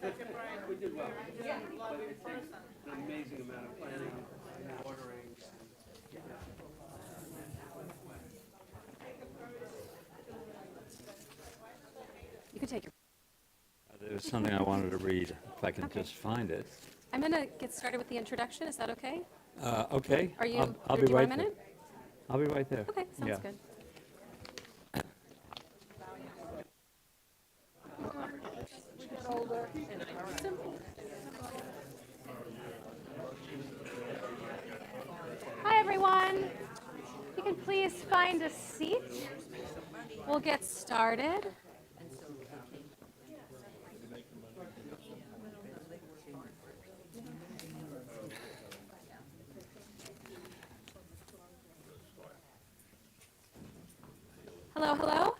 We did well. An amazing amount of planning and ordering. You can take your. There's something I wanted to read, if I can Okay. just find it. I'm going to get started with the introduction. Is that okay? Okay. Are you? I'll do be you want right a there. minute? I'll be right there. Okay, sounds Yeah. good. Hi, everyone. You can please find a seat. We'll get started. Hello, hello.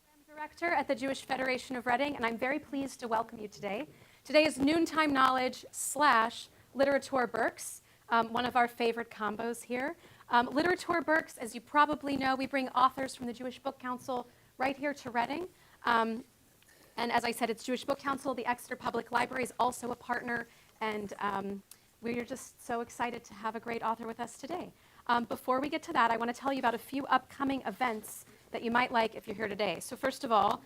I'm director at the Jewish Federation of Reading, and I'm very pleased to welcome you today. Today is Noontime Knowledge / Literatour Berks, one of our favorite combos here. Literatour Berks, as you probably know, we bring authors from the Jewish Book Council right here to Reading. And as I said, it's Jewish Book Council. The Exeter Public Library is also a partner, and we're just so excited to have a great author with us today. Before we get to that, I want to tell you about a few upcoming events that you might like if you're here today. So first of all,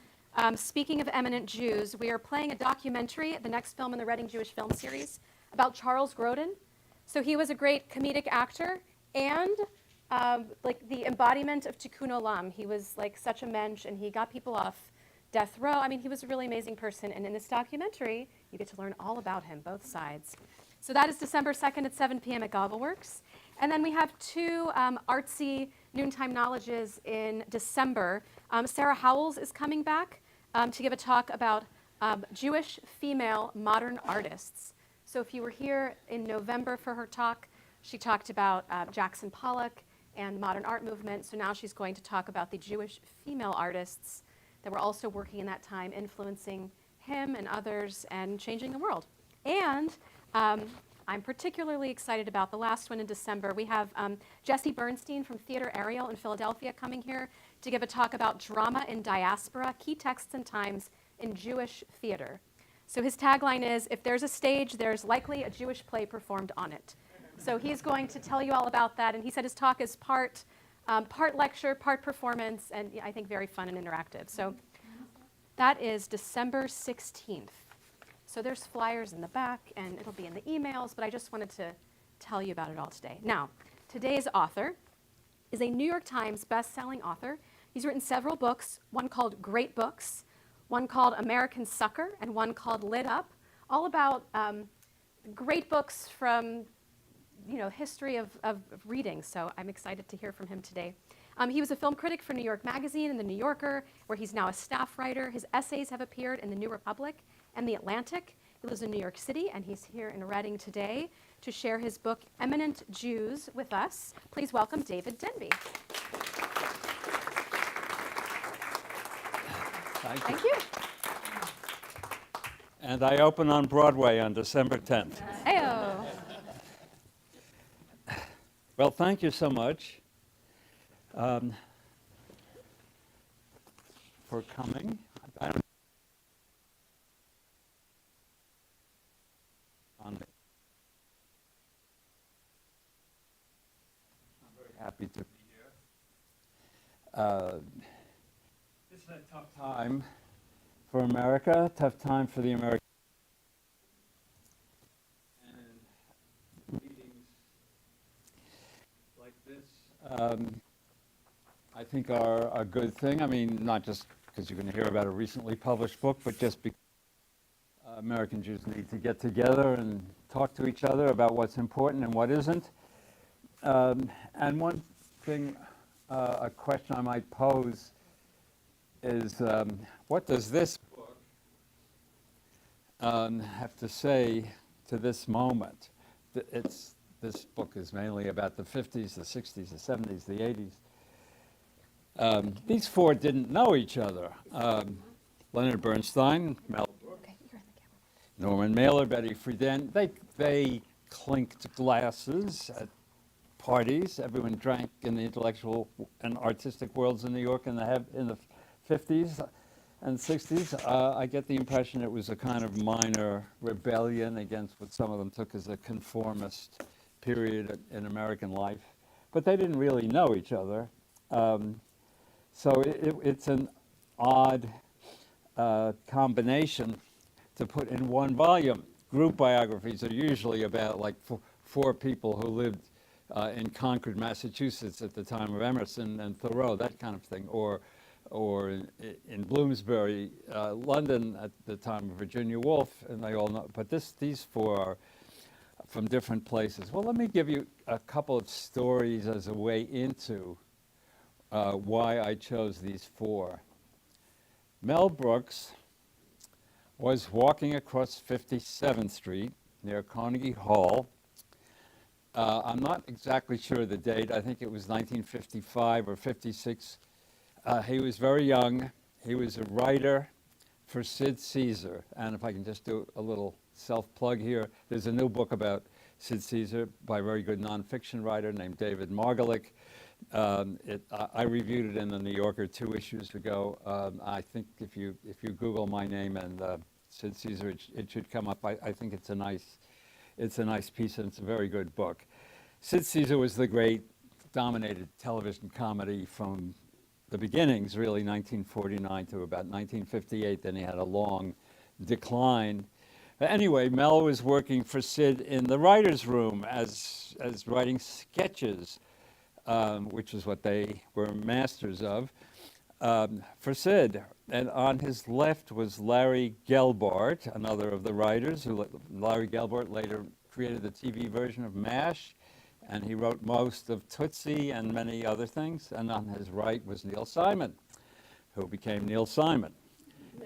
speaking of Eminent Jews, we are playing a documentary, the next film in the Reading Jewish Film Series, about Charles Grodin. So he was a great comedic actor and like the embodiment of Tikkun Olam. He was like such a mensch, and he got people off death row. I mean, he was a really amazing person, and in this documentary, you get to learn all about him, both sides. So that is December 2nd at 7 p.m. at Gobbleworks. And then we have two artsy Noontime Knowledges in December. Sarah Howells is coming back to give a talk about Jewish female modern artists. So if you were here in November for her talk, she talked about Jackson Pollock and the modern art movement. So now she's going to talk about the Jewish female artists that were also working in that time, influencing him and others and changing the world. And I'm particularly excited about the last one in December. We have David Bernstein from Theater Ariel in Philadelphia coming here to give a talk about drama in diaspora, key texts and times in Jewish theater. So his tagline is, if there's a stage, there's likely a Jewish play performed on it. So he's going to tell you all about that. And he said his talk is part lecture, part performance, and I think very fun and interactive. So that is December 16th. So there's flyers in the back, and it'll be in the emails, but I just wanted to tell you about it all today. Now, today's author is a New York Times best-selling author. He's written several books, one called Great Books, one called American Sucker, and one called Lit Up, all about great books from history of reading. So I'm excited to hear from him today. He was a film critic for New York Magazine and The New Yorker, where he's now a staff writer. His essays have appeared in The New Republic and The Atlantic. He lives in New York City, and he's here in Reading today to share his book, Eminent Jews, with us. Please welcome David Denby. Thank you. you. And I open on Broadway on December 10th. Heyo. Well, thank you so much for coming. I don't I'm very happy to be here. This is a tough time for America, tough time for the American. And meetings like this, I think are a good thing. I mean, not just because you're going to hear about a recently published book, but just because American Jews need to get together and talk to each other about what's important and what isn't. And one thing, a question I might pose is, what does this book have to say to this moment? This book is mainly about the 50s, the 60s, the 70s, the 80s. These four didn't know each other. Leonard Bernstein, Mel Brooks, Norman Mailer, Betty Friedan, they clinked glasses at parties. Everyone drank in the intellectual and artistic worlds in New York in the 50s. and 60s. I get the impression it was a kind of minor rebellion against what some of them took as a conformist period in American life. But they didn't really know each other. So it's an odd combination to put in one volume. Group biographies are usually about like four people who lived in Concord, Massachusetts at the time of Emerson and Thoreau, that kind of thing, or in Bloomsbury, London at the time of Virginia Woolf, and they all know. But these four are from different places. Well, let me give you a couple of stories as a way into why I chose these four. Mel Brooks was walking across 57th Street near Carnegie Hall. I'm not exactly sure the date. I think it was 1955 or 56. He was very young. He was a writer for Sid Caesar. And if I can just do a little self-plug here, there's a new book about Sid Caesar by a very good nonfiction writer named David Margolick. I reviewed it in the New Yorker 2 issues ago. I think if you Google my name and Sid Caesar, it should come up. I think it's a nice piece, and it's a very good book. Sid Caesar was the great dominated television comedy from the beginnings, really 1949 to about 1958. Then he had a long decline. But anyway, Mel was working for Sid in the writer's room as writing sketches, which is what they were masters of, for Sid. And on his left was Larry Gelbart, another of the writers. Larry Gelbart later created the TV version of MASH, and he wrote most of Tootsie and many other things. And on his right was Neil Simon, who became Neil Simon.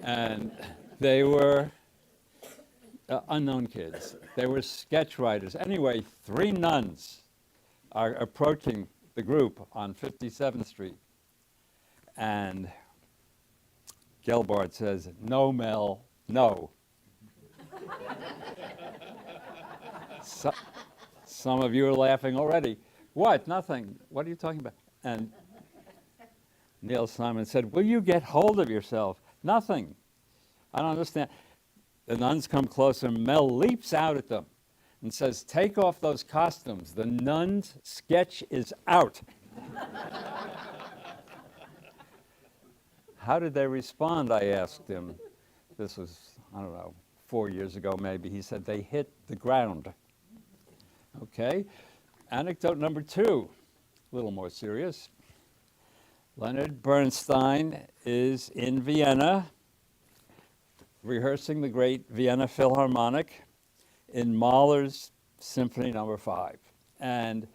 And they were unknown kids. They were sketch writers. Anyway, 3 nuns are approaching the group on 57th Street. And Gelbart says, "No, Mel, no." Some of you are laughing already. What? Nothing. What are you talking about? And Neil Simon said, "Will you get hold of yourself?" Nothing. I don't understand. The nuns come closer. Mel leaps out at them and says, "Take off those costumes. The nuns' sketch is out." How did they respond? I asked him. This was, I don't know, 4 years ago maybe. He said they hit the ground. Okay. Anecdote number 2, a little more serious. Leonard Bernstein is in Vienna rehearsing the great Vienna Philharmonic in Mahler's Symphony No. 5. And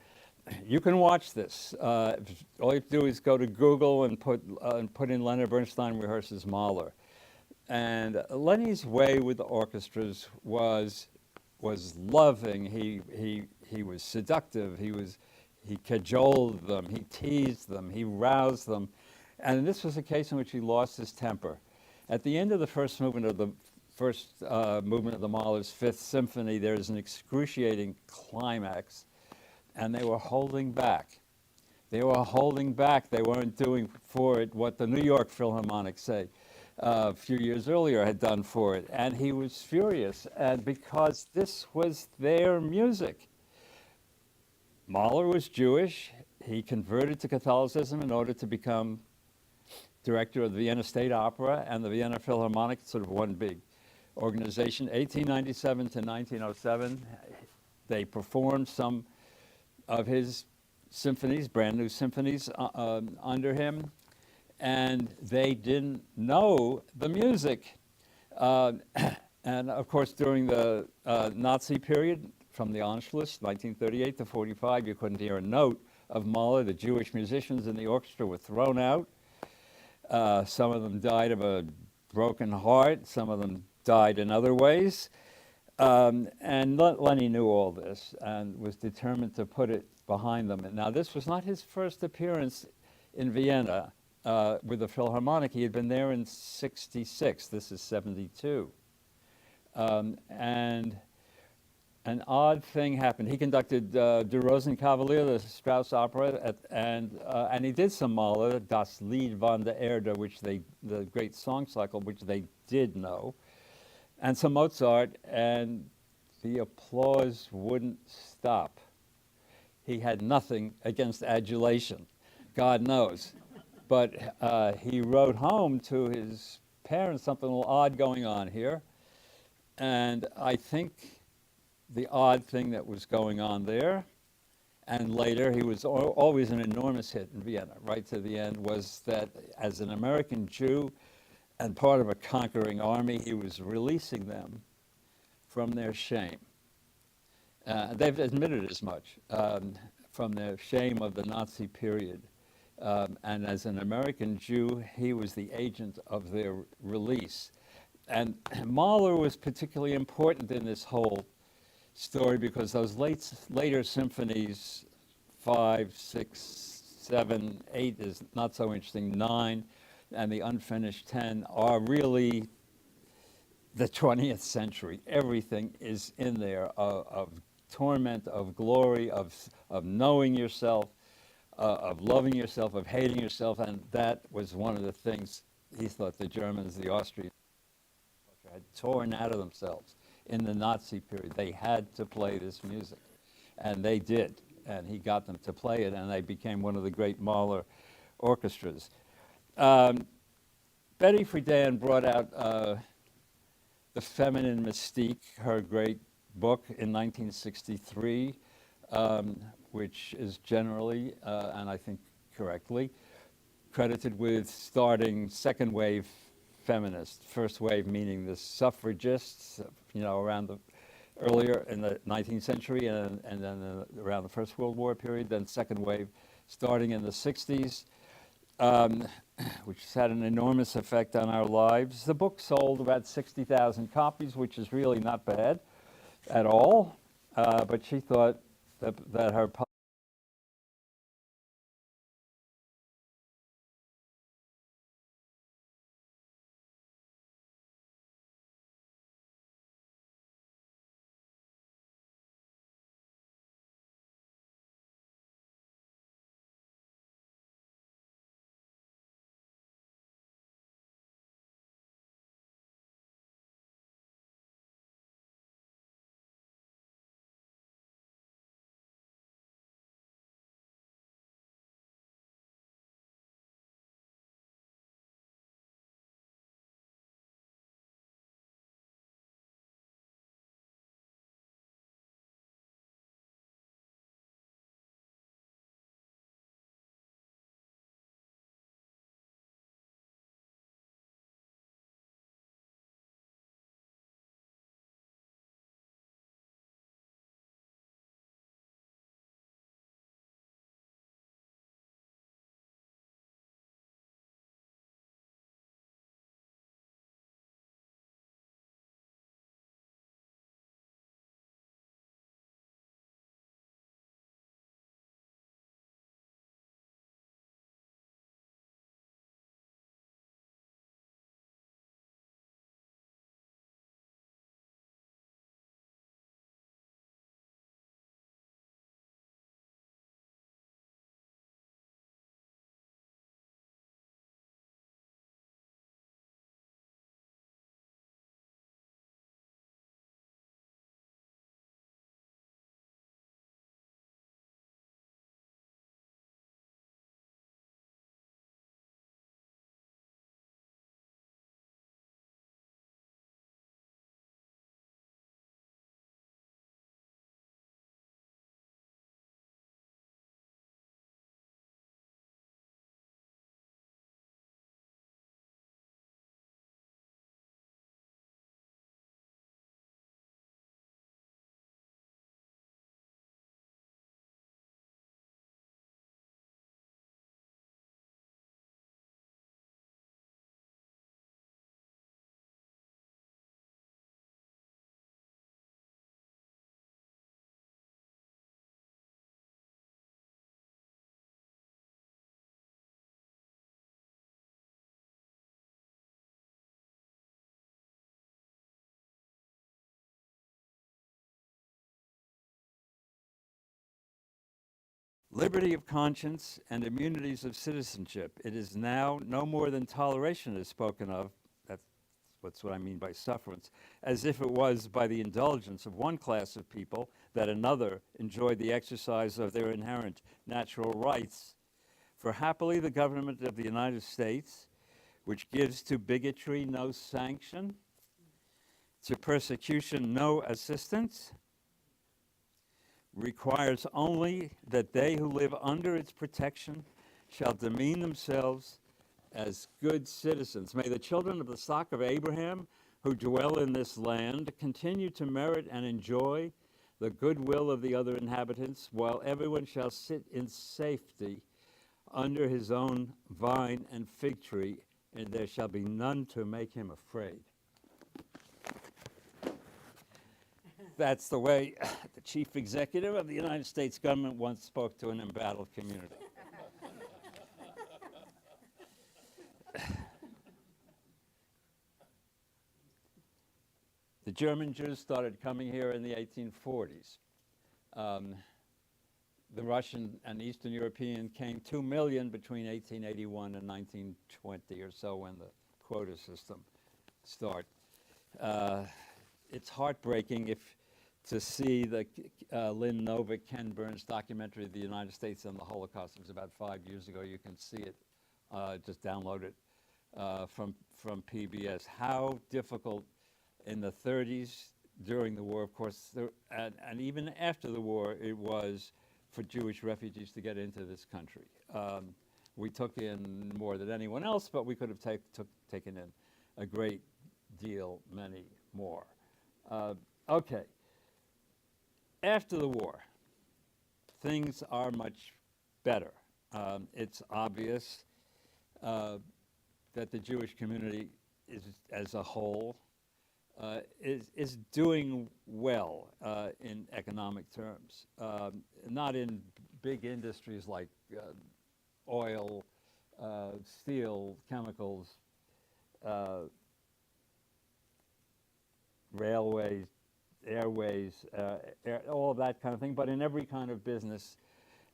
you can watch this. All you have to do is go to Google and put in Leonard Bernstein rehearses Mahler. And Lenny's way with the orchestras was loving. He was seductive. He cajoled them. He teased them. He roused them. And this was a case in which he lost his temper. At the end of the first movement of the Mahler's Fifth Symphony, there's an excruciating climax, and they were holding back. They were holding back. They weren't doing for it what the New York Philharmonic, say, a few years earlier had done for it. And he was furious, and because this was their music. Mahler was Jewish. He converted to Catholicism in order to become director of the Vienna State Opera and the Vienna Philharmonic, sort of one big organization. 1897 to 1907, they performed some of his symphonies, brand new symphonies under him, and they didn't know the music. And of course, during the Nazi period, from the Anschluss, 1938 to 45, you couldn't hear a note of Mahler. The Jewish musicians in the orchestra were thrown out. Some of them died of a broken heart. Some of them died in other ways. And Lenny knew all this and was determined to put it behind them. And now, this was not his first appearance in Vienna with the Philharmonic. He had been there in 66. This is 72. And an odd thing happened. He conducted Der Rosenkavalier, the Strauss opera, and he did some Mahler, Das Lied von der Erde, the great song cycle, which they did know, and some Mozart, and the applause wouldn't stop. He had nothing against adulation, God knows. But he wrote home to his parents, something a little odd going on here. And I think the odd thing that was going on there, and later he was always an enormous hit in Vienna, right to the end, was that as an American Jew and part of a conquering army, he was releasing them from their shame. They've admitted as much, from their shame of the Nazi period. And as an American Jew, he was the agent of their release. And Mahler was particularly important in this whole story because those later symphonies, 5, 6, 7, 8 is not so interesting, 9, and the unfinished 10 are really the 20th century. Everything is in there of torment, of glory, of knowing yourself, of loving yourself, of hating yourself, and that was one of the things he thought the Germans, the Austrians, had torn out of themselves in the Nazi period. They had to play this music, and they did, and he got them to play it, and they became one of the great Mahler orchestras. Betty Friedan brought out The Feminine Mystique, her great book in 1963, which is generally, and I think correctly, credited with starting second wave feminists. First wave meaning the suffragists, around the earlier in the 19th century, and then around the First World War period. Then second wave, starting in the 60s, which has had an enormous effect on our lives. The book sold about 60,000 copies, which is really not bad at all. But she thought that her liberty of conscience and immunities of citizenship. It is now no more than toleration is spoken of, that's what I mean by sufferance, as if it was by the indulgence of one class of people that another enjoyed the exercise of their inherent natural rights. For happily the government of the United States, which gives to bigotry no sanction, to persecution no assistance, requires only that they who live under its protection shall demean themselves as good citizens. May the children of the stock of Abraham who dwell in this land continue to merit and enjoy the goodwill of the other inhabitants, while everyone shall sit in safety under his own vine and fig tree, and there shall be none to make him afraid. That's the way the chief executive of the United States government once spoke to an embattled community. The German Jews started coming here in the 1840s. The Russian and Eastern European came 2 million between 1881 and 1920 or so when the quota system started. It's heartbreaking to see the Lynn Novick, Ken Burns documentary, The United States and the Holocaust. It was about 5 years ago. You can see it, just download it from PBS. How difficult in the 30s, during the war, of course, and even after the war, it was for Jewish refugees to get into this country. We took in more than anyone else, but we could have taken in a great deal, many more. Okay. After the war, things are much better. It's obvious that the Jewish community as a whole is doing well in economic terms. Not in big industries like oil, steel, chemicals, railways, airways, all of that kind of thing, but in every kind of business,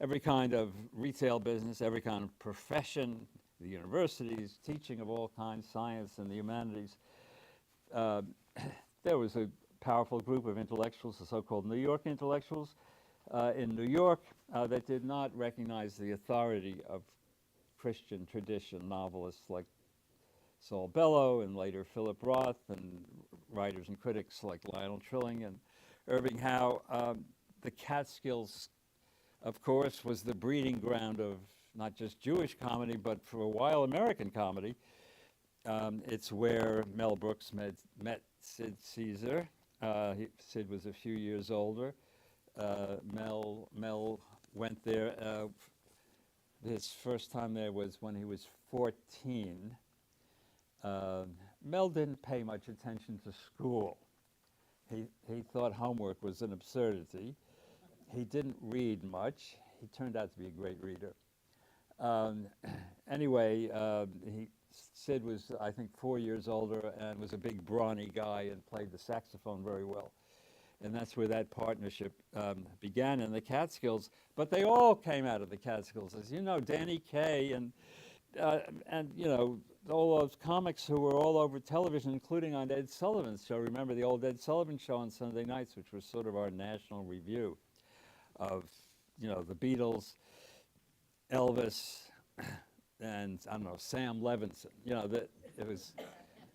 every kind of retail business, every kind of profession, the universities, teaching of all kinds, science and the humanities. There was a powerful group of intellectuals, the so-called New York intellectuals, in New York that did not recognize the authority of Christian tradition, novelists like Saul Bellow and later Philip Roth, and writers and critics like Lionel Trilling and Irving Howe. The Catskills, of course, was the breeding ground of not just Jewish comedy, but for a while American comedy. It's where Mel Brooks met Sid Caesar. Sid was a few years older. Mel went there. His first time there was when he was 14. Mel didn't pay much attention to school. He thought homework was an absurdity. He didn't read much. He turned out to be a great reader. Anyway, Sid was, I think, 4 years older and was a big brawny guy and played the saxophone very well. And that's where that partnership began in the Catskills. But they all came out of the Catskills. As you know, Danny Kaye and you know, all those comics who were all over television, including on Ed Sullivan's show. Remember the old Ed Sullivan show on Sunday nights, which was sort of our national review of, you know, the Beatles, Elvis, and I don't know, Sam Levinson. You know, it was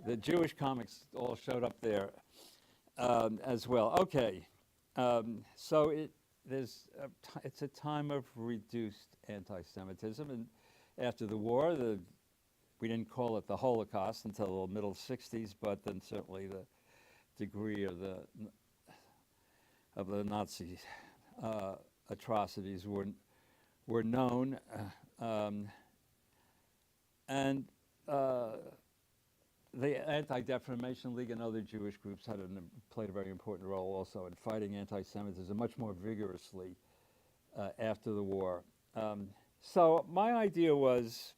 the Jewish comics all showed up there as well. Okay, so it's a time of reduced anti-Semitism, and after the war, we didn't call it the Holocaust until the middle '60s, but then certainly the degree of the Nazi atrocities were known, and the Anti-Defamation League and other Jewish groups played a very important role also in fighting anti-Semitism much more vigorously after the war. So my idea was,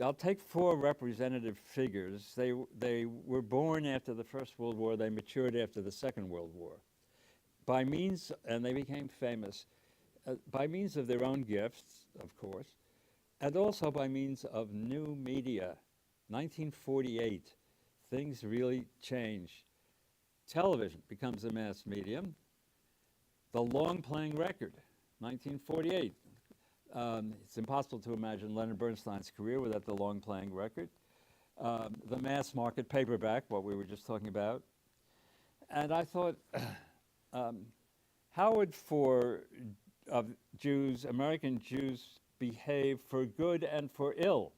I'll take 4 representative figures. They were born after the First World War. They matured after the Second World War. By means, and they became famous by means of their own gifts, of course, and also by means of new media. 1948, things really change. Television becomes a mass medium. The long-playing record, 1948. It's impossible to imagine Leonard Bernstein's career without the long-playing record. The mass market paperback, what we were just talking about. And I thought, how would Jews, American Jews, behave for good and for ill?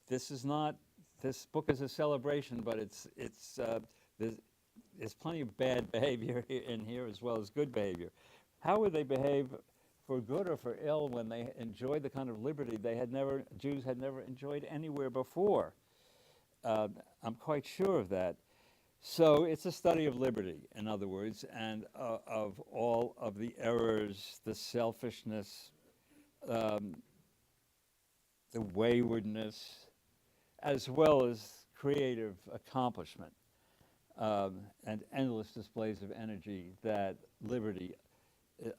This book is a celebration, but there's plenty of bad behavior in here as well as good behavior. How would they behave for good or for ill when they enjoyed the kind of liberty Jews had never enjoyed anywhere before? I'm quite sure of that. So it's a study of liberty, in other words, and of all of the errors, the selfishness, the waywardness, as well as creative accomplishment and endless displays of energy that liberty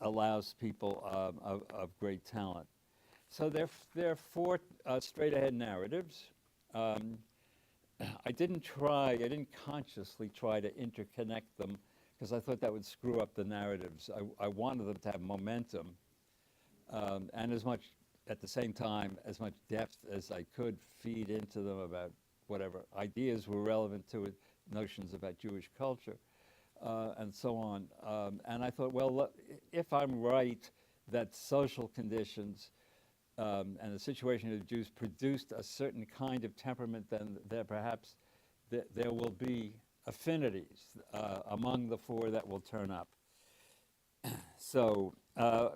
allows people of great talent. So there are four straight-ahead narratives. I didn't consciously try to interconnect them because I thought that would screw up the narratives. I wanted them to have momentum and at the same time, as much depth as I could feed into them about whatever ideas were relevant to it, notions about Jewish culture, and so on. And I thought, well, if I'm right that social conditions and the situation of the Jews produced a certain kind of temperament, then there perhaps there will be affinities among the four that will turn up. So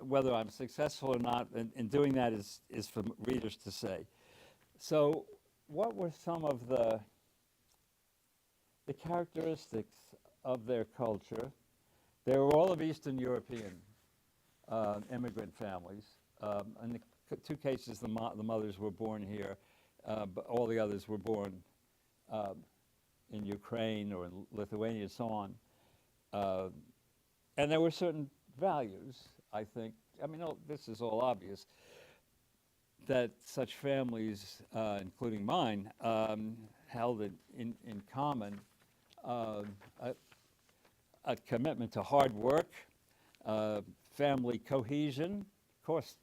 whether I'm successful or not in doing that is for readers to say. So what were some of the characteristics of their culture? They were all of Eastern European immigrant families. In the two cases, the mothers were born here, but all the others were born in Ukraine or in Lithuania and so on. And there were certain values, I think. I mean, this is all obvious, that such families, including mine, held in common a commitment to hard work, family cohesion. Of course,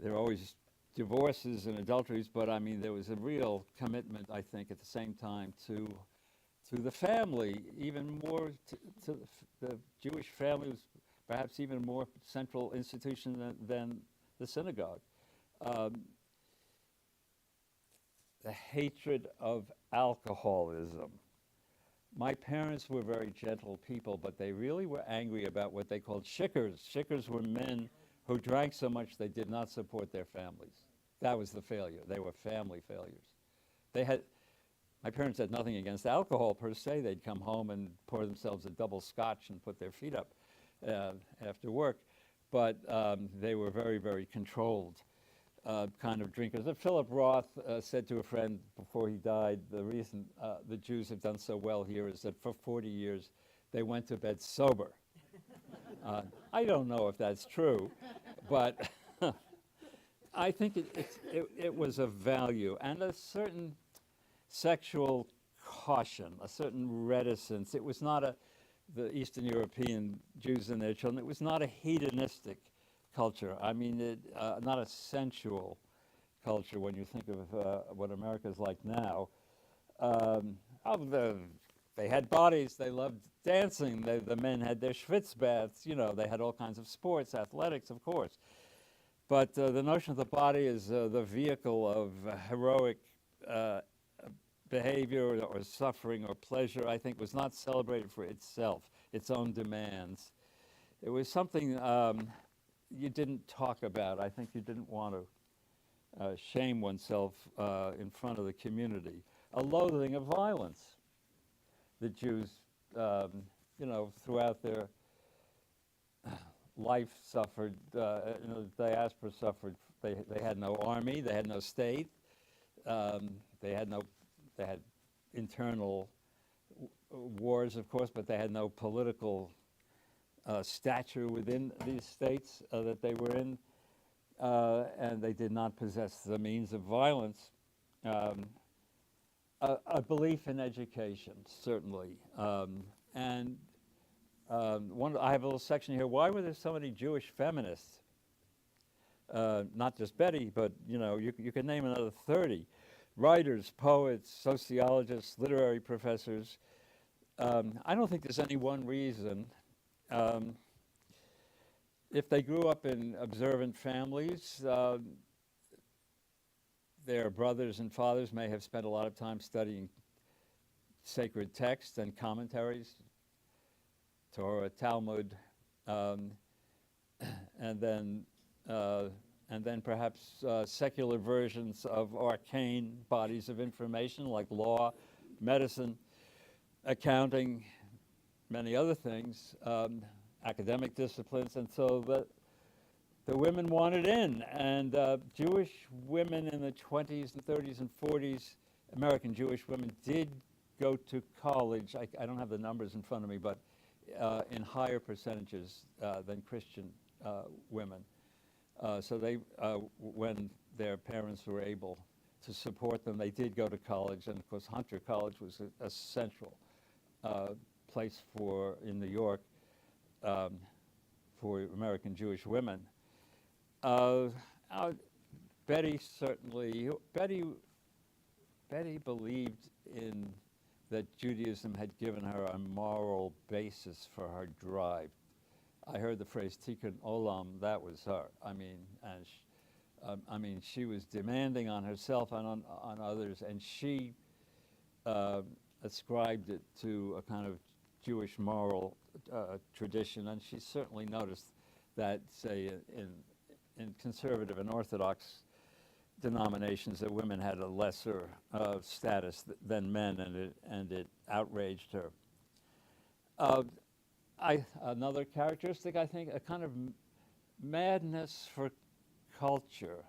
there are always divorces and adulteries, but I mean, there was a real commitment, I think, at the same time to the family, even more to the Jewish family was perhaps even more central institution than the synagogue. The hatred of alcoholism. My parents were very gentle people, but they really were angry about what they called shikars. Shikars were men who drank so much they did not support their families. That was the failure. They were family failures. My parents had nothing against alcohol per se. They'd come home and pour themselves a double scotch and put their feet up after work. But they were very, very controlled kind of drinkers. And Philip Roth said to a friend before he died, the reason the Jews have done so well here is that for 40 years they went to bed sober. I don't know if that's true, but I think it was a value and a certain sexual caution, a certain reticence. It was not the Eastern European Jews and their children, it was not a hedonistic culture. I mean, not a sensual culture when you think of what America's like now. They had bodies, they loved dancing, the men had their schwitz baths, they had all kinds of sports, athletics, of course. But the notion of the body as the vehicle of heroic behavior or suffering or pleasure, I think, was not celebrated for itself, its own demands. It was something you didn't talk about. I think you didn't want to shame oneself in front of the community. A loathing of violence. The Jews, throughout their life suffered, the diaspora suffered. They had no army, they had no state, they had internal wars, of course, but they had no political stature within these states that they were in, and they did not possess the means of violence. A belief in education, certainly. And I have a little section here. Why were there so many Jewish feminists? Not just Betty, but you could name another 30. Writers, poets, sociologists, literary professors. I don't think there's any one reason. If they grew up in observant families, their brothers and fathers may have spent a lot of time studying sacred texts and commentaries, Torah, Talmud, and then perhaps secular versions of arcane bodies of information like law, medicine, accounting, many other things, academic disciplines, and so the women wanted in, and Jewish women in the 20s and 30s and 40s, American Jewish women did go to college. I don't have the numbers in front of me, but in higher percentages than Christian women. So they, when their parents were able to support them, they did go to college, and of course Hunter College was a central place in New York for American Jewish women. Betty believed in that Judaism had given her a moral basis for her drive. I heard the phrase tikkun olam. That was her. She was demanding on herself and on others, and she ascribed it to a kind of Jewish moral tradition, and she certainly noticed that, say, in conservative and Orthodox denominations, that women had a lesser status than men, and it outraged her. Another characteristic, I think, a kind of madness for culture,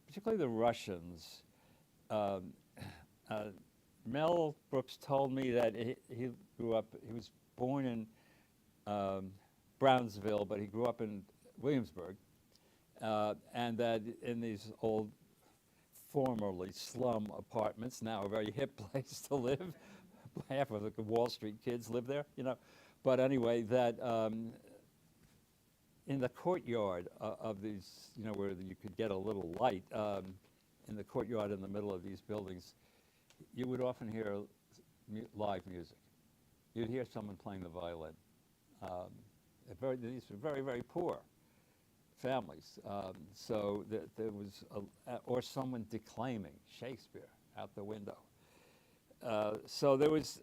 particularly the Russians. Mel Brooks told me that he was born in Brownsville, but he grew up in Williamsburg, and that in these old, formerly slum apartments, now a very hip place to live, half of the Wall Street kids live there, But anyway, that in the courtyard of these, where you could get a little light, in the courtyard in the middle of these buildings, you would often hear live music. You'd hear someone playing the violin. These were very, very poor families. So there was, or someone declaiming Shakespeare out the window. So there was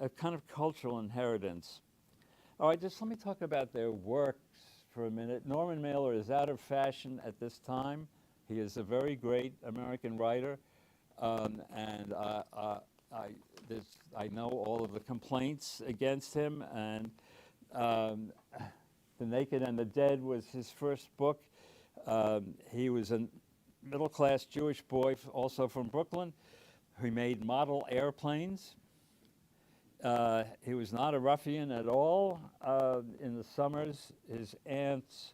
a kind of cultural inheritance. All right, just let me talk about their works for a minute. Norman Mailer is out of fashion at this time. He is a very great American writer, and I know all of the complaints against him, and The Naked and the Dead was his first book. He was a middle-class Jewish boy, also from Brooklyn, who made model airplanes. He was not a ruffian at all. In the summers, his aunts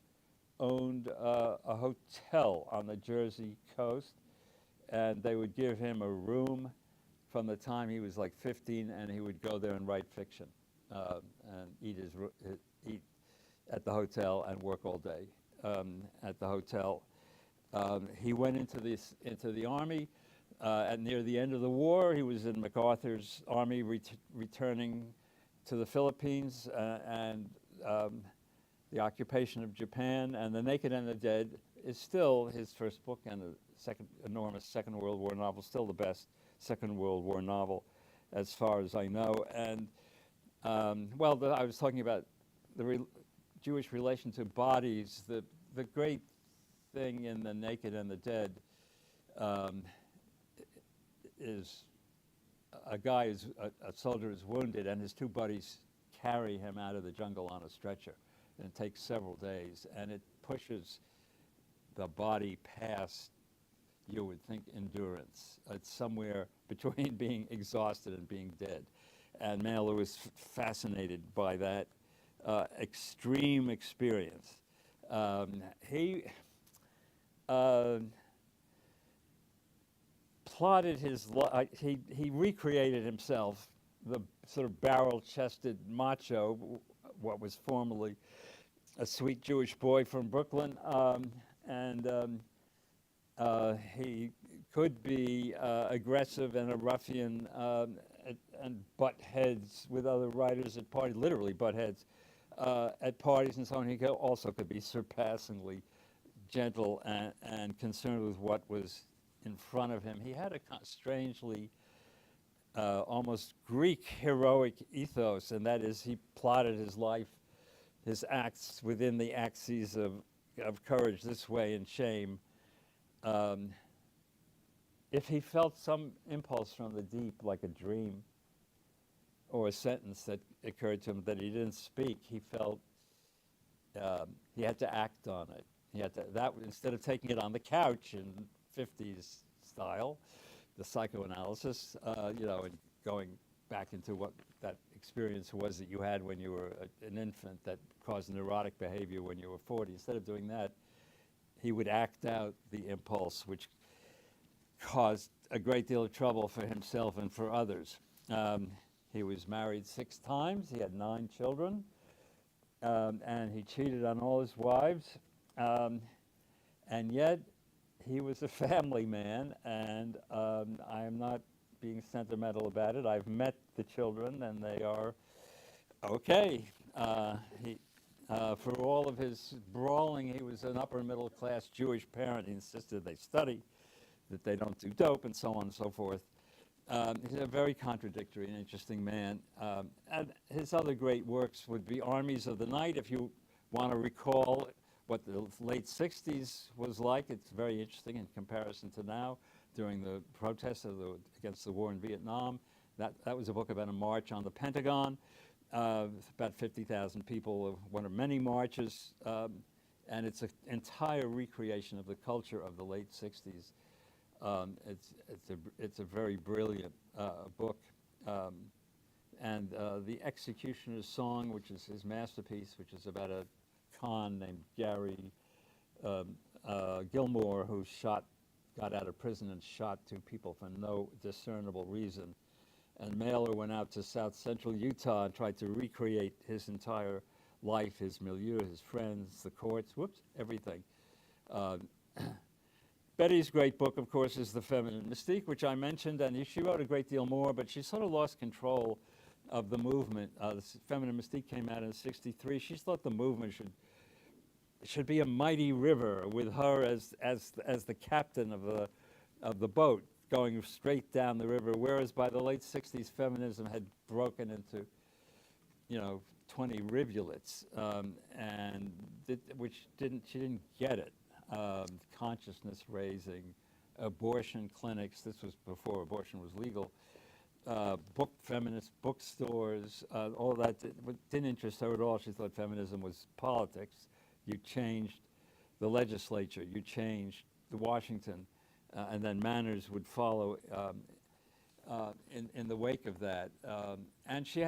owned a hotel on the Jersey coast, and they would give him a room from the time he was like 15, and he would go there and write fiction and eat at the hotel and work all day at the hotel. He went into the army. Near the end of the war, he was in MacArthur's army returning to the Philippines and the occupation of Japan. And The Naked and the Dead is still his first book, and a enormous Second World War novel, still the best Second World War novel as far as I know. And I was talking about the Jewish relation to bodies. The great thing in The Naked and the Dead is a soldier is wounded, and his two buddies carry him out of the jungle on a stretcher, and it takes several days, and it pushes the body past, you would think, endurance. It's somewhere between being exhausted and being dead, and Mailer was fascinated by that. extreme experience. He plotted his life. He recreated himself, the sort of barrel-chested macho, what was formerly a sweet Jewish boy from Brooklyn, and he could be aggressive and a ruffian and butt heads with other writers at parties, literally butt heads at parties and so on. He also could be surpassingly gentle and concerned with what was in front of him. He had a strangely almost Greek heroic ethos, and that is he plotted his life, his acts within the axes of courage this way and shame. If he felt some impulse from the deep, like a dream or a sentence that occurred to him that he didn't speak, he felt he had to act on it. He had to, that instead of taking it on the couch in 50s style, the psychoanalysis, you know, and going back into what that experience was that you had when you were an infant that caused neurotic behavior when you were 40. Instead of doing that, he would act out the impulse, which caused a great deal of trouble for himself and for others. He was married 6 times. He had 9 children, and he cheated on all his wives. And yet, he was a family man, and I am not being sentimental about it. I've met the children, and they are okay. For all of his brawling, he was an upper middle class Jewish parent. He insisted they study, that they don't do dope, and so on and so forth. He's a very contradictory and interesting man. And his other great works would be Armies of the Night. If you want to recall what the late 60s was like, it's very interesting in comparison to now during the protests against the war in Vietnam. That was a book about a march on the Pentagon. About 50,000 people, one of many marches, and it's an entire recreation of the culture of the late 60s. It's a very brilliant book. And The Executioner's Song, which is his masterpiece, which is about a con named Gary Gilmore, who got out of prison and shot 2 people for no discernible reason. And Mailer went out to south central Utah and tried to recreate his entire life, his milieu, his friends, the courts, everything. Betty's great book, of course, is The Feminine Mystique, which I mentioned, and she wrote a great deal more, but she sort of lost control of the movement. The Feminine Mystique came out in '63. She thought the movement should be a mighty river with her as the captain of the boat, going straight down the river, whereas by the late 60s, feminism had broken into, 20 rivulets, which she didn't get it. Consciousness raising, abortion clinics, this was before abortion was legal, feminist bookstores, all that didn't interest her at all. She thought feminism was politics. You changed the legislature, you changed the Washington, and then manners would follow in the wake of that. And she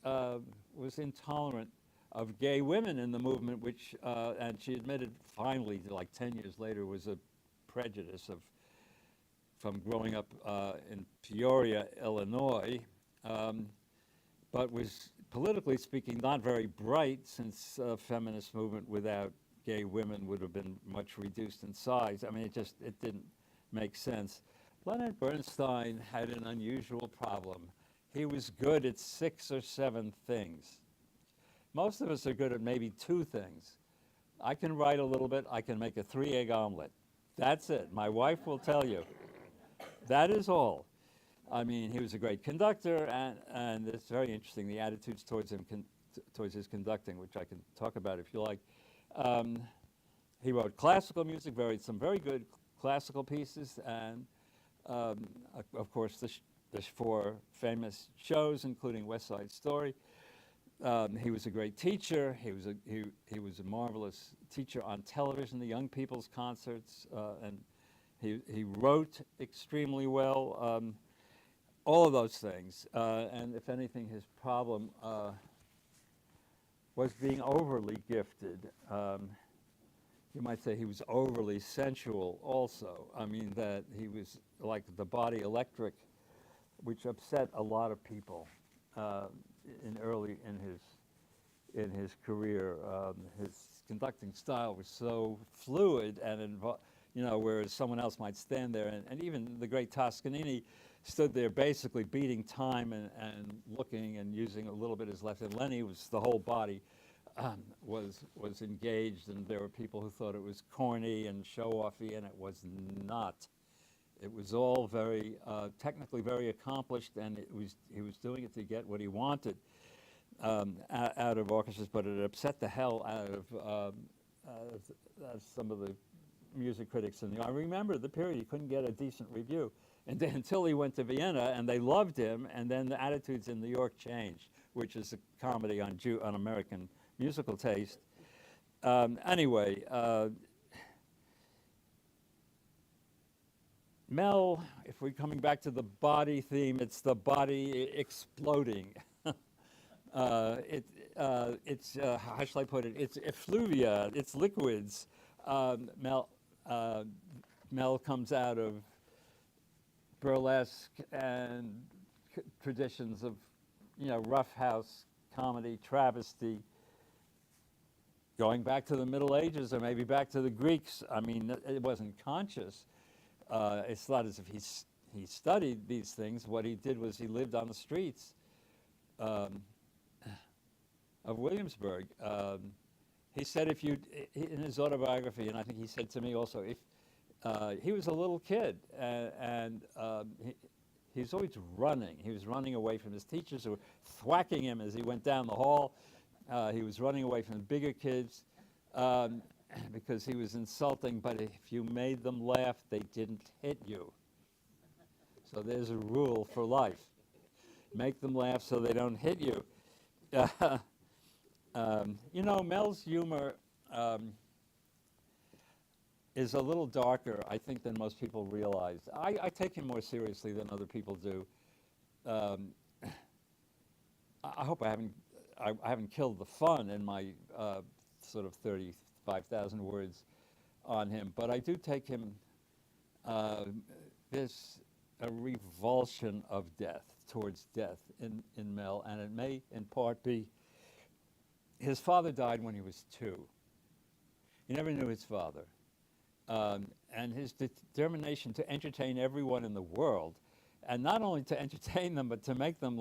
was intolerant of gay women in the movement, which, and she admitted finally, like 10 years later, was a prejudice from growing up in Peoria, Illinois, but was, politically speaking, not very bright, since feminist movement without gay women would have been much reduced in size. I mean, it didn't make sense. Leonard Bernstein had an unusual problem. He was good at 6 or 7 things. Most of us are good at maybe 2 things. I can write a little bit. I can make a 3-egg omelet. That's it. My wife will tell you. That is all. I mean, he was a great conductor, and it's very interesting, the attitudes towards him, towards his conducting, which I can talk about if you like. He wrote classical music, some very good classical pieces, and of course the 4 famous shows, including West Side Story. He was a great teacher. He was a marvelous teacher on television, the young people's concerts, and he wrote extremely well. All of those things, and if anything, his problem was being overly gifted. You might say he was overly sensual also. I mean, that he was like the body electric, which upset a lot of people early in his career. His conducting style was so fluid and whereas someone else might stand there, and even the great Toscanini stood there basically beating time and looking and using a little bit his left hand. Lenny was the whole body was engaged, and there were people who thought it was corny and show-offy, and it was not. It was all very technically very accomplished, and he was doing it to get what he wanted out of orchestras, but it upset the hell out of some of the music critics. I remember the period he couldn't get a decent review, and then, until he went to Vienna, and they loved him, and then the attitudes in New York changed, which is a comedy on American musical taste. Anyway, Mel, if we're coming back to the body theme, it's the body exploding. It's how shall I put it? It's effluvia. It's liquids. Mel comes out of burlesque and traditions of, rough house comedy, travesty, going back to the Middle Ages or maybe back to the Greeks. I mean, it wasn't conscious. It's not as if he studied these things. What he did was he lived on the streets of Williamsburg. He said in his autobiography, and I think he said to me also, if he was a little kid, and he's always running. He was running away from his teachers who were thwacking him as he went down the hall. He was running away from the bigger kids because he was insulting, but if you made them laugh, they didn't hit you. So there's a rule for life. Make them laugh so they don't hit you. Mel's humor is a little darker, I think, than most people realize. I take him more seriously than other people do. I hope I haven't killed the fun in my sort of 35,000 words on him, but I do take him, there's a revulsion of death, towards death in Mel, and it may in part be his father died when he was 2. He never knew his father. And his determination to entertain everyone in the world, and not only to entertain them, but to make them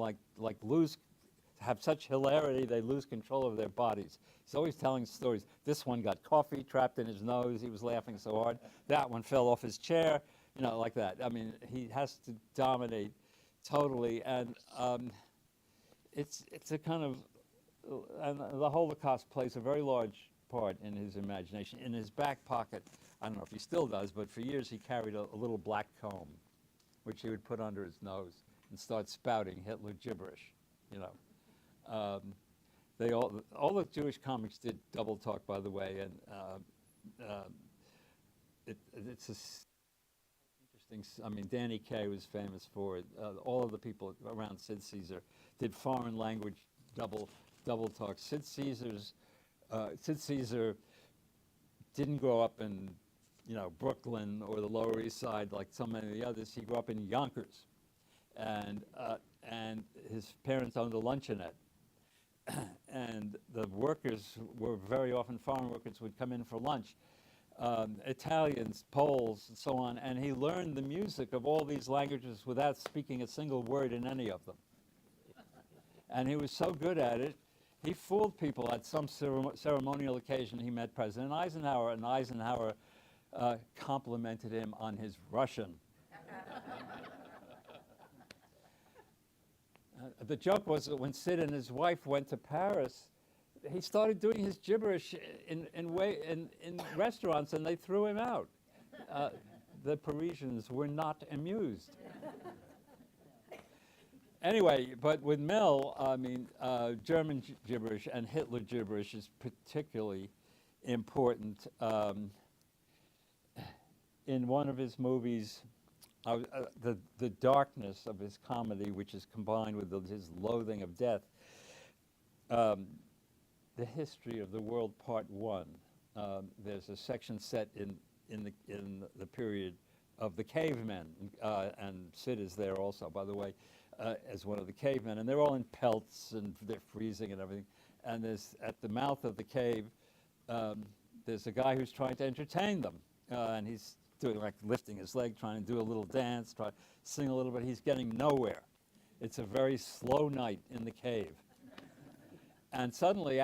have such hilarity they lose control of their bodies. He's always telling stories. This one got coffee trapped in his nose. He was laughing so hard. That one fell off his chair, like that. I mean, he has to dominate totally, and it's a kind of, and the Holocaust plays a very large part in his imagination. In his back pocket, I don't know if he still does, but for years he carried a little black comb, which he would put under his nose and start spouting Hitler gibberish, all the Jewish comics did double talk, by the way, and it's interesting. I mean, Danny Kaye was famous for it. All of the people around Sid Caesar did foreign language double talk. Sid Caesar didn't grow up in, Brooklyn or the Lower East Side like so many of the others. He grew up in Yonkers, and his parents owned a luncheonette. And the workers were very often, foreign workers would come in for lunch, Italians, Poles, and so on, and he learned the music of all these languages without speaking a single word in any of them. And he was so good at it, he fooled people at some ceremonial occasion. He met President Eisenhower, and Eisenhower complimented him on his Russian. The joke was that when Sid and his wife went to Paris, he started doing his gibberish in restaurants, and they threw him out. The Parisians were not amused. Anyway, but with Mel, I mean, German gibberish and Hitler gibberish is particularly important. In one of his movies, the darkness of his comedy, which is combined with his loathing of death, the history of the world, part one. There's a section set in the period of the cavemen, and Sid is there also, by the way, as one of the cavemen, and they're all in pelts and they're freezing and everything. And there's at the mouth of the cave, there's a guy who's trying to entertain them, and he's doing like lifting his leg, trying to do a little dance, try to sing a little bit. He's getting nowhere. It's a very slow night in the cave. And suddenly,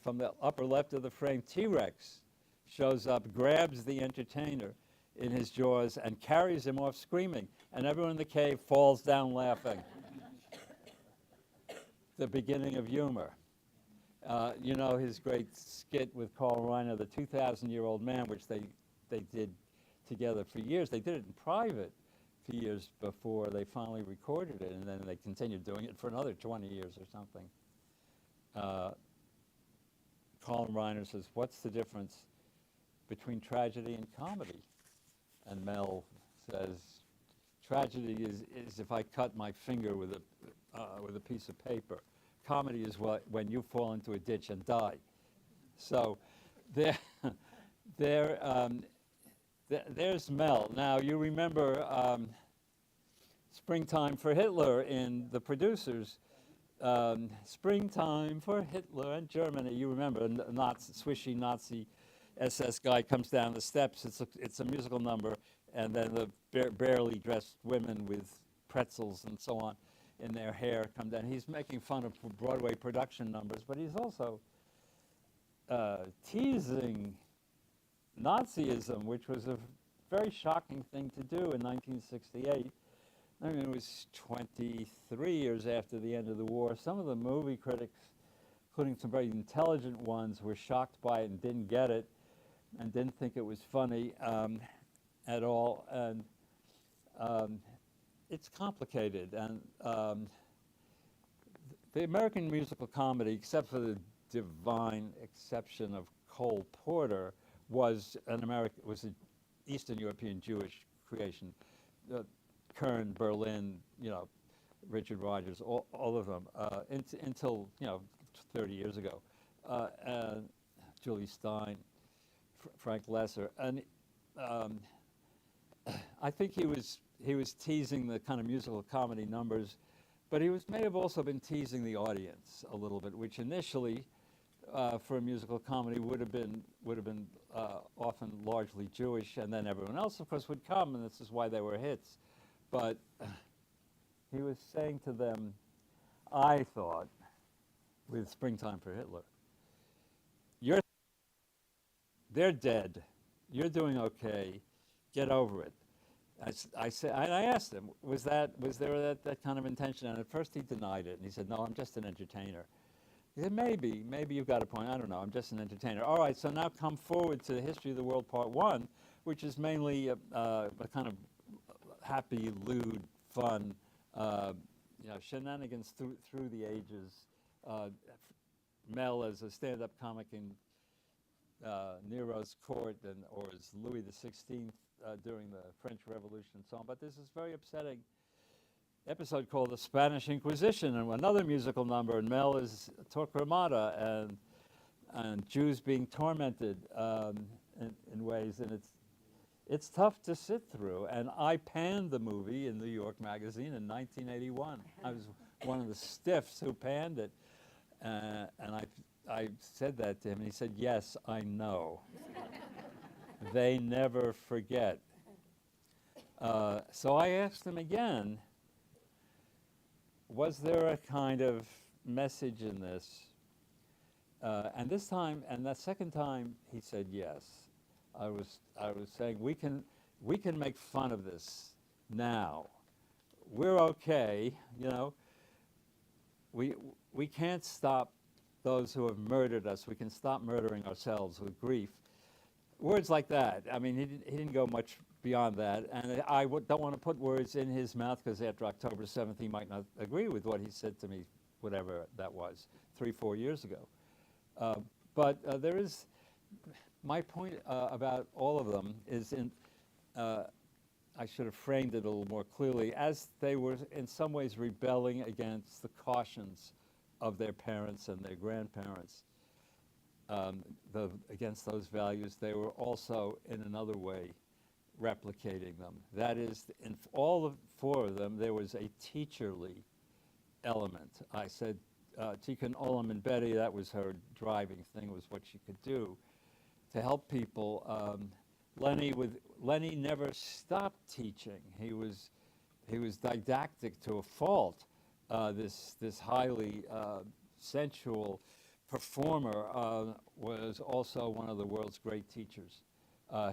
from the upper left of the frame, T-Rex shows up, grabs the entertainer in his jaws, and carries him off screaming. And everyone in the cave falls down laughing. The beginning of humor. You know his great skit with Carl Reiner, the 2,000-year-old man, which they did together for years. They did it in private for years before they finally recorded it, and then they continued doing it for another 20 years or something. Carl Reiner says, "What's the difference between tragedy and comedy?" And Mel says, "Tragedy is if I cut my finger with a piece of paper. Comedy is when you fall into a ditch and die." So there's Mel. Now, you remember Springtime for Hitler in The Producers. Springtime for Hitler and Germany. You remember, swishy Nazi SS guy comes down the steps. It's a musical number, and then the barely dressed women with pretzels and so on in their hair come down. He's making fun of Broadway production numbers, but he's also teasing Nazism, which was a very shocking thing to do in 1968. I mean, it was 23 years after the end of the war. Some of the movie critics, including some very intelligent ones, were shocked by it and didn't get it and didn't think it was funny at all. And it's complicated. And the American musical comedy, except for the divine exception of Cole Porter, was an Eastern European Jewish creation. Kern, Berlin, Richard Rodgers, all of them, until 30 years ago. Julie Stein, Frank Lesser, and I think he was teasing the kind of musical comedy numbers, but he may have also been teasing the audience a little bit, which initially, for a musical comedy, would have been often largely Jewish, and then everyone else, of course, would come, and this is why they were hits. But he was saying to them, I thought, with Springtime for Hitler, they're dead. You're doing okay. Get over it. I asked him, was there that kind of intention? And at first he denied it, and he said, "No, I'm just an entertainer." He said, maybe you've got a point. I don't know. I'm just an entertainer. All right, so now come forward to the History of the World Part 1, which is mainly a kind of happy, lewd, fun, shenanigans through the ages. Mel as a stand-up comic in Nero's court, or as Louis XVI during the French Revolution and so on. But there's this very upsetting episode called The Spanish Inquisition, and another musical number, and Mel is Torquemada, and Jews being tormented in ways, and it's tough to sit through. And I panned the movie in New York Magazine in 1981. I was one of the stiffs who panned it, and I said that to him, and he said, "Yes, I know." They never forget. So I asked him again, was there a kind of message in this? And this time, and that second time, he said yes. I was saying we can make fun of this now. We're okay, We can't stop those who have murdered us. We can stop murdering ourselves with grief. Words like that. I mean, he didn't go much beyond that, and I don't want to put words in his mouth, because after October 7th, he might not agree with what he said to me, whatever that was, 3-4 years ago. But there is, my point about all of them is I should have framed it a little more clearly, as they were in some ways rebelling against the cautions of their parents and their grandparents. against those values, they were also, in another way, replicating them. That is, in all of four of them, there was a teacherly element. I said, Tikkun Olam and Betty, that was her driving thing, was what she could do to help people. Lenny never stopped teaching. He was didactic to a fault. This highly sensual performer was also one of the world's great teachers.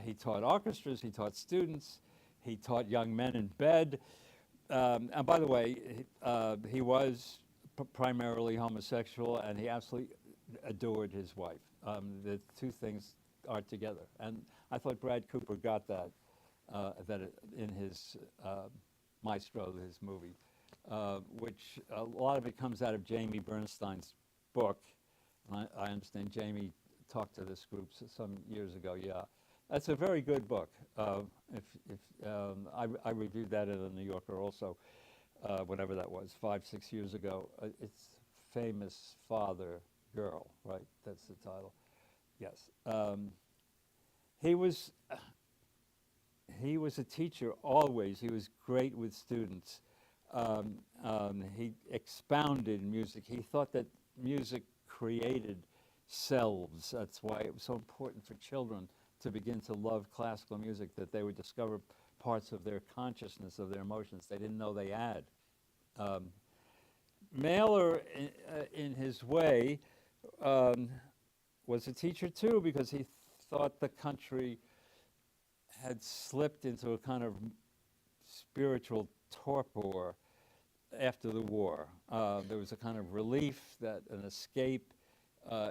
He taught orchestras, he taught students, he taught young men in bed. And by the way, he was primarily homosexual, and he absolutely adored his wife. The two things are together. And I thought Brad Cooper got that in his Maestro, his movie, which a lot of it comes out of Jamie Bernstein's book. I understand Jamie talked to this group some years ago. Yeah, that's a very good book. I reviewed that in the New Yorker also, whatever that was, 5-6 years ago. It's Famous Father Girl, right? That's the title. Yes. He was a teacher always. He was great with students. He expounded music. He thought that music created selves. That's why it was so important for children to begin to love classical music, that they would discover parts of their consciousness, of their emotions they didn't know they had. Mailer, in his way, was a teacher too, because he thought the country had slipped into a kind of spiritual torpor after the war. There was a kind of relief, an escape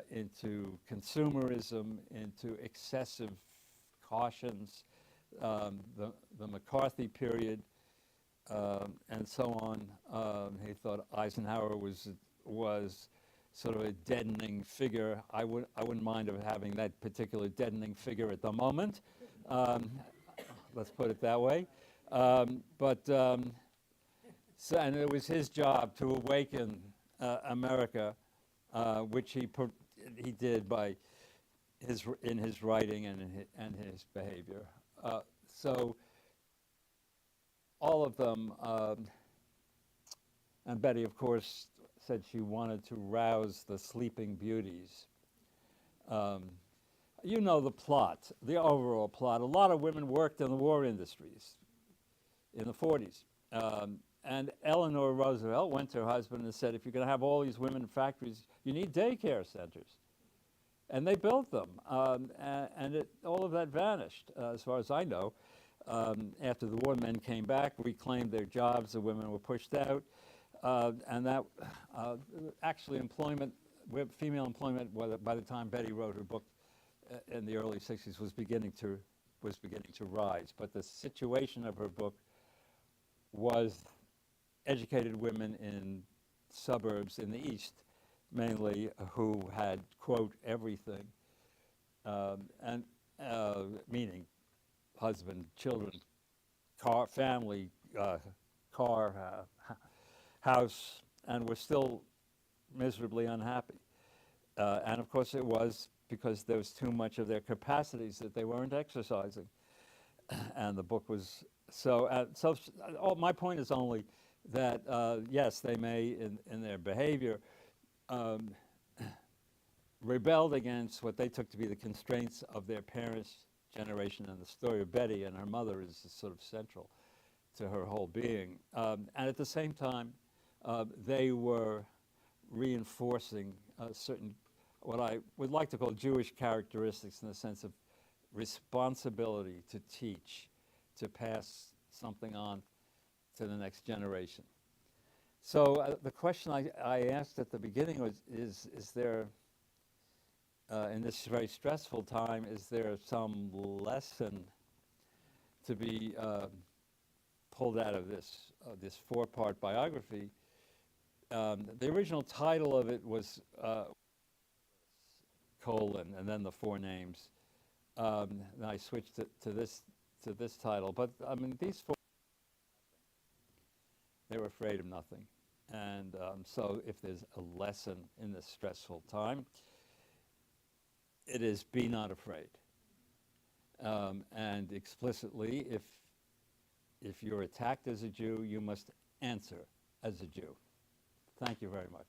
into consumerism, into excessive cautions, the McCarthy period, and so on. He thought Eisenhower was sort of a deadening figure. I wouldn't mind of having that particular deadening figure at the moment. Let's put it that way. So, and it was his job to awaken America, which he did by in his writing and his behavior. So all of them, and Betty, of course, said she wanted to rouse the sleeping beauties. You know the plot, the overall plot. A lot of women worked in the war industries in the 40s. And Eleanor Roosevelt went to her husband and said, if you're going to have all these women in factories, you need daycare centers. And they built them. And all of that vanished, as far as I know. After the war, men came back, reclaimed their jobs, the women were pushed out. And that actually female employment, by the time Betty wrote her book in the early 60s, was beginning to rise. But the situation of her book was educated women in suburbs in the East, mainly, who had, quote, everything, and meaning husband, children, car, family, car, house, and were still miserably unhappy. And of course it was because there was too much of their capacities that they weren't exercising. And the book was, my point is only that, yes, they may, in their behavior, rebelled against what they took to be the constraints of their parents' generation, and the story of Betty and her mother is sort of central to her whole being. And at the same time, they were reinforcing certain, what I would like to call Jewish characteristics, in the sense of responsibility to teach, to pass something on to the next generation. So the question I asked at the beginning was, is there, in this very stressful time, is there some lesson to be pulled out of this four-part biography? The original title of it was colon, and then the four names. And I switched it to this title. But I mean, these four, they were afraid of nothing. And so if there's a lesson in this stressful time, it is be not afraid. And explicitly, if you're attacked as a Jew, you must answer as a Jew. Thank you very much.